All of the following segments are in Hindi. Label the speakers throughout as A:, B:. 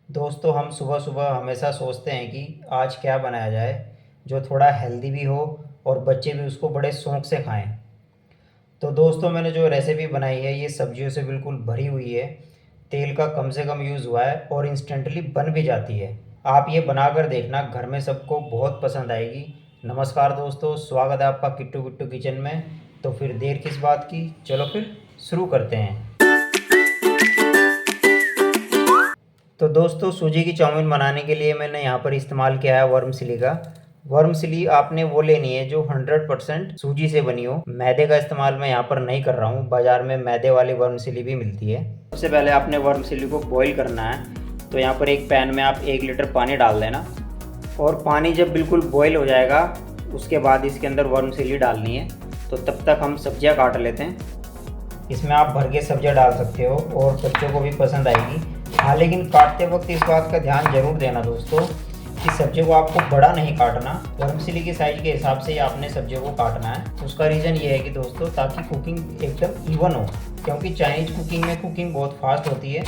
A: दोस्तों हम सुबह सुबह हमेशा सोचते हैं कि आज क्या बनाया जाए जो थोड़ा हेल्दी भी हो और बच्चे भी उसको बड़े शौक़ से खाएं। तो दोस्तों मैंने जो रेसिपी बनाई है ये सब्जियों से बिल्कुल भरी हुई है। तेल का कम से कम यूज़ हुआ है और इंस्टेंटली बन भी जाती है। आप ये बनाकर देखना, घर में सबको बहुत पसंद आएगी। नमस्कार दोस्तों, स्वागत है आपका किट्टू बिट्टू किचन में। तो फिर देर किस बात की, चलो फिर शुरू करते हैं। तो दोस्तों सूजी की चाउमीन बनाने के लिए मैंने यहाँ पर इस्तेमाल किया है वर्मसिली का। वर्मसिली आपने वो लेनी है जो 100% सूजी से बनी हो। मैदे का इस्तेमाल मैं यहाँ पर नहीं कर रहा हूँ, बाज़ार में मैदे वाली वर्मसिली भी मिलती है। सबसे पहले आपने वर्मसिली को बॉईल करना है। तो यहाँ पर एक पैन में आप 1 लीटर पानी डाल देना और पानी जब बिल्कुल बॉईल हो जाएगा उसके बाद इसके अंदर वर्मसिली डालनी है। तो तब तक हम सब्जियाँ काट लेते हैं। इसमें आप भर के सब्जियाँ डाल सकते हो और बच्चों को भी पसंद आएगी। हाँ, लेकिन काटते वक्त इस बात का ध्यान जरूर देना दोस्तों कि सब्जियों को आपको बड़ा नहीं काटना। वर्मसिली के साइज के हिसाब से ही आपने सब्जियों को काटना है। उसका रीज़न ये है कि दोस्तों ताकि कुकिंग एकदम इवन हो, क्योंकि चाइनीज़ कुकिंग में कुकिंग बहुत फास्ट होती है,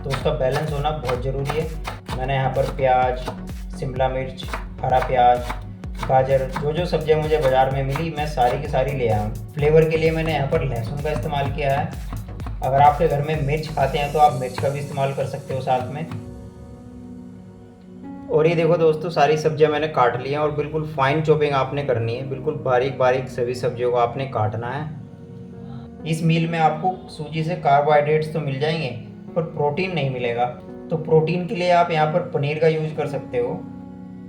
A: तो उसका बैलेंस होना बहुत ज़रूरी है। मैंने यहाँ पर प्याज, शिमला मिर्च, हरा प्याज, गाजर, जो सब्जियां मुझे बाज़ार में मिली मैं सारी की सारी ले आया हूँ। फ्लेवर के लिए मैंने यहाँ पर लहसुन का इस्तेमाल किया है। अगर आपके घर में मिर्च खाते हैं तो आप मिर्च का भी इस्तेमाल कर सकते हो साथ में। और ये देखो दोस्तों, सारी सब्जियां मैंने काट ली हैं और बिल्कुल फाइन चॉपिंग आपने करनी है। बिल्कुल बारीक बारीक सभी सब्जियों को आपने काटना है। इस मील में आपको सूजी से कार्बोहाइड्रेट्स तो मिल जाएंगे पर प्रोटीन नहीं मिलेगा। तो प्रोटीन के लिए आप यहाँ पर पनीर का यूज़ कर सकते हो।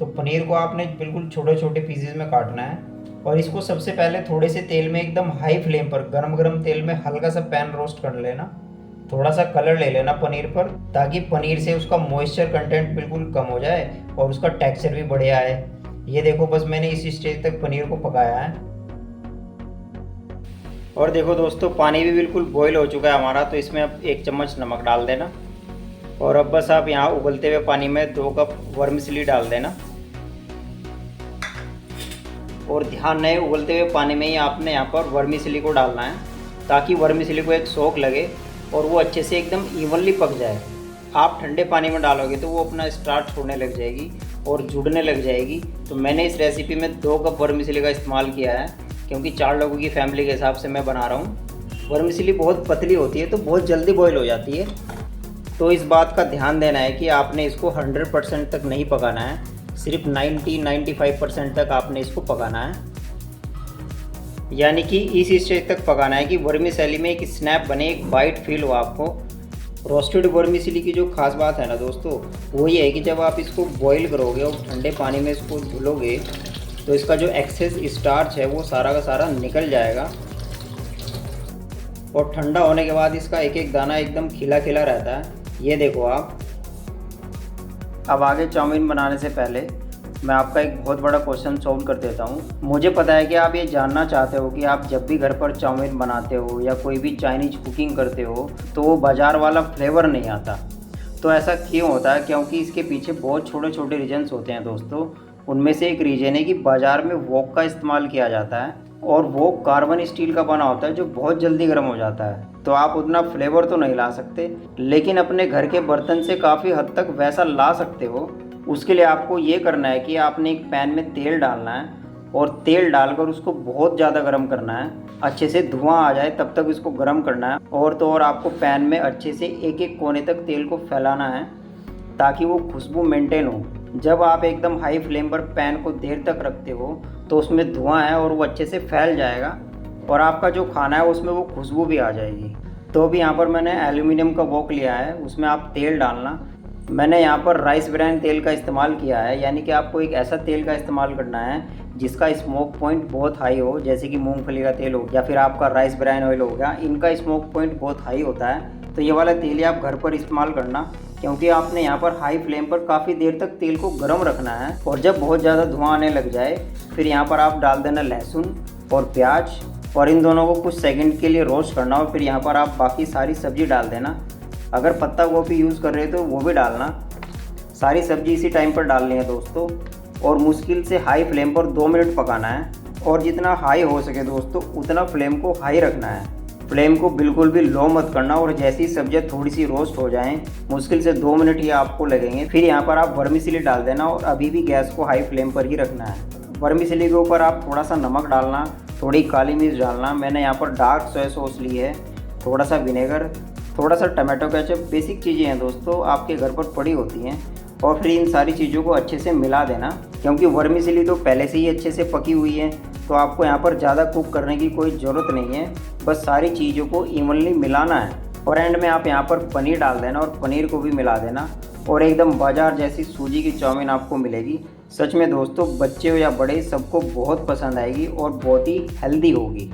A: तो पनीर को आपने बिल्कुल छोटे छोटे पीसेज में काटना है और इसको सबसे पहले थोड़े से तेल में एकदम हाई फ्लेम पर गरम गरम तेल में हल्का सा पैन रोस्ट कर लेना। थोड़ा सा कलर ले लेना पनीर पर, ताकि पनीर से उसका मॉइस्चर कंटेंट बिल्कुल कम हो जाए और उसका टेक्सचर भी बढ़िया आए। ये देखो, बस मैंने इसी स्टेज तक पनीर को पकाया है। और देखो दोस्तों, पानी भी बिल्कुल बॉईल हो चुका है हमारा। तो इसमें अब 1 चम्मच नमक डाल देना और अब बस आप यहाँ उबलते हुए पानी में 2 कप वर्मसिली डाल देना। और ध्यान रहे, उबलते हुए पानी में ही आपने यहाँ पर वर्मीसिली को डालना है, ताकि वर्मीसिली को एक सोख लगे और वो अच्छे से एकदम इवनली पक जाए। आप ठंडे पानी में डालोगे तो वो अपना स्टार्च छोड़ने लग जाएगी और जुड़ने लग जाएगी। तो मैंने इस रेसिपी में 2 कप वर्मीसिली का इस्तेमाल किया है, क्योंकि 4 लोगों की फैमिली के हिसाब से मैं बना रहा हूँ। वर्मीसिली बहुत पतली होती है तो बहुत जल्दी बॉयल हो जाती है। तो इस बात का ध्यान देना है कि आपने इसको 100% तक नहीं पकाना है, सिर्फ 90-95% तक आपने इसको पकाना है। यानी कि इस स्टेज तक पकाना है कि वर्मीसेली में एक स्नैप बने, एक बाइट फील हो आपको। रोस्टेड वर्मीसेली की जो खास बात है ना दोस्तों, वो ये है कि जब आप इसको बॉईल करोगे और ठंडे पानी में इसको धुलोगे तो इसका जो एक्सेस स्टार्च है वो सारा का सारा निकल जाएगा और ठंडा होने के बाद इसका एक एक दाना एकदम खिला खिला रहता है। ये देखो आप। अब आगे चाउमीन बनाने से पहले मैं आपका एक बहुत बड़ा क्वेश्चन सॉल्व कर देता हूँ। मुझे पता है कि आप ये जानना चाहते हो कि आप जब भी घर पर चाउमीन बनाते हो या कोई भी चाइनीज कुकिंग करते हो तो वो बाज़ार वाला फ्लेवर नहीं आता। तो ऐसा क्यों होता है? क्योंकि इसके पीछे बहुत छोटे छोटे रीजन्स होते हैं दोस्तों। उनमें से एक रीज़न है कि बाज़ार में वोक का इस्तेमाल किया जाता है और वो कार्बन स्टील का बना होता है जो बहुत जल्दी गर्म हो जाता है। तो आप उतना फ्लेवर तो नहीं ला सकते, लेकिन अपने घर के बर्तन से काफ़ी हद तक वैसा ला सकते हो। उसके लिए आपको ये करना है कि आपने एक पैन में तेल डालना है और तेल डालकर उसको बहुत ज़्यादा गर्म करना है। अच्छे से धुआं आ जाए तब तक इसको गर्म करना है। और तो और आपको पैन में अच्छे से एक एक कोने तक तेल को फैलाना है ताकि वो खुशबू मेंटेन हो। जब आप एकदम हाई फ्लेम पर पैन को देर तक रखते हो तो उसमें धुआं है और वो अच्छे से फैल जाएगा और आपका जो खाना है उसमें वो खुशबू भी आ जाएगी। तो अभी यहाँ पर मैंने एल्यूमिनियम का वोक लिया है, उसमें आप तेल डालना। मैंने यहाँ पर राइस ब्रांड तेल का इस्तेमाल किया है, यानी कि आपको एक ऐसा तेल का इस्तेमाल करना है जिसका स्मोक पॉइंट बहुत हाई हो, जैसे कि मूंगफली का तेल हो या फिर आपका राइस ब्रांड ऑयल हो गया। इनका स्मोक पॉइंट बहुत हाई होता है। तो ये वाला तेल ही आप घर पर इस्तेमाल करना, क्योंकि आपने यहाँ पर हाई फ्लेम पर काफ़ी देर तक तेल को गर्म रखना है। और जब बहुत ज़्यादा धुआं आने लग जाए फिर यहाँ पर आप डाल देना लहसुन और प्याज और इन दोनों को कुछ सेकंड के लिए रोस्ट करना। और फिर यहाँ पर आप बाकी सारी सब्ज़ी डाल देना। अगर पत्ता गोभी यूज़ कर रहे हो तो वो भी डालना। सारी सब्ज़ी इसी टाइम पर डालनी है दोस्तों और मुश्किल से हाई फ्लेम पर 2 मिनट पकाना है। और जितना हाई हो सके दोस्तों उतना फ्लेम को हाई रखना है। फ्लेम को बिल्कुल भी लो मत करना और जैसी सब्जियाँ थोड़ी सी रोस्ट हो जाएं, मुश्किल से 2 मिनट ही आपको लगेंगे, फिर यहाँ पर आप वर्मिसेली डाल देना और अभी भी गैस को हाई फ्लेम पर ही रखना है। वर्मिसेली के ऊपर आप थोड़ा सा नमक डालना, थोड़ी काली मिर्च डालना, मैंने यहाँ पर डार्क सोया सॉस ली है, थोड़ा सा विनेगर, थोड़ा सा टमाटो केचप, बेसिक चीज़ें हैं दोस्तों, आपके घर पर पड़ी होती हैं। और फिर इन सारी चीज़ों को अच्छे से मिला देना, क्योंकि वर्मिसेली तो पहले से ही अच्छे से पकी हुई है, तो आपको यहाँ पर ज़्यादा कुक करने की कोई ज़रूरत नहीं है, बस सारी चीज़ों को इवनली मिलाना है। और एंड में आप यहाँ पर पनीर डाल देना और पनीर को भी मिला देना और एकदम बाजार जैसी सूजी की चाउमीन आपको मिलेगी। सच में दोस्तों, बच्चे हो या बड़े सबको बहुत पसंद आएगी और बहुत ही हेल्दी होगी।